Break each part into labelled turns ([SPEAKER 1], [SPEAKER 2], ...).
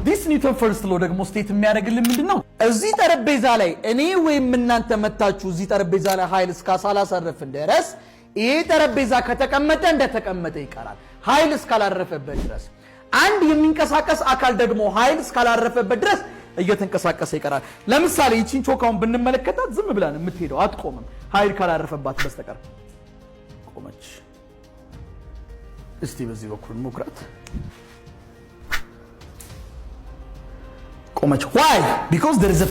[SPEAKER 1] this Newton first law ደግሞ ስቴት የሚያደርግልን ምንድነው እዚህ ጠረጴዛ ላይ እኔ ወይም እናንተ መታችሁ እዚህ ጠረጴዛ ላይ ኃይል እስካላሳረፍን ድረስ ይሄ ጠረጴዛ ከተቀመጠ እንደተቀመጠ ይቀራል ኃይል እስካላረፈበት ድረስ አንድ የሚንቀሳቀስ አካል ደግሞ ኃይል እስካላረፈበት ድረስ እየተንቀሳቀሰ ይቀራል ለምሳሌ እቺን ቾካውን ብንመለከታት ዝም ብላን የምትሄደው አትቆምም ኃይል ካላረፈባት በስተቀር ቆመች እስቲ በዚህ በኩል ሞክራት ቆመች why because there is a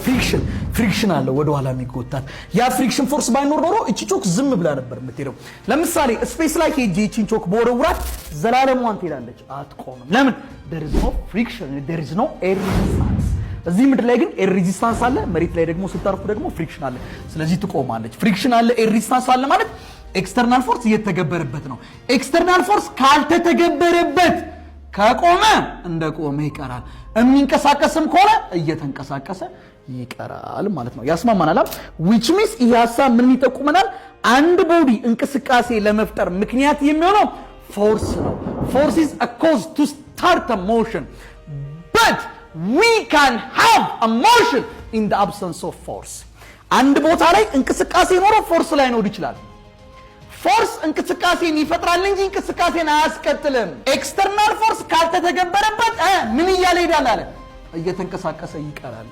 [SPEAKER 1] friction አለ ወደ ኋላ የሚጎታት ያ friction force ባይኖር ኖሮ እቺ ቾክ ዝም ብላ ነበር የምትሄደው ለምሳሌ ስፔስ ላይ ሄጄ እቺን ቾክ በወረውራት ዘላለሟን ትሄዳለች አትቆምም ለምን there is no friction there is no air resistance እዚህ ምድር ላይ ግን ኤር ሬዚስታንስ አለ መሬት ላይ ደግሞ ስታርፉ ደግሞ ፍሪክሽን አለ ስለዚህ ትቆማለች ፍሪክሽን አለ ኤር ሬዚስታንስ አለ ማለት ኤክስተርናል ፎርስ እየተገበረበት ነው ኤክስተርናል ፎርስ ካልተተገበረበት ከቆመ እንደቆመ ይቀራል የሚንቀሳቀስም ከሆነ እየተንቀሳቀሰ ይቀራል ማለት ነው ያስማማናል which means ይያሳ ምን ይጠቁመናል አንድ ቦዲ እንቅስቃሴ ለመፍጠር ምክንያት የሚሆነው ፎርስ ነው force is a cause to start a motion but we can have a motion in the absence of force አንድ ቦታ ላይ እንቅስቃሴ ኖሮ ፎርስ ላይ ነው ይችላል ፎርስ እንቅስቃሴን ይፈጥራል እንጂ እንቅስቃሴን አያስቀጥልም ኤክስተርናል ፎርስ ካልተተገበረበት ምን ይያለ ይዳል አለ እየተንቀሳቀሰ ይቀራል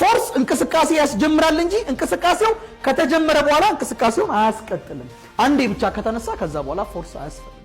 [SPEAKER 1] ፎርስ እንቅስቃሴ ያስጀምራል እንጂ እንቅስቃሴው ከተጀመረ በኋላ እንቅስቃሴውን አያስቀጥልም አንዴ ብቻ ከተነሳ ከዛ በኋላ ፎርስ አያስፈልግም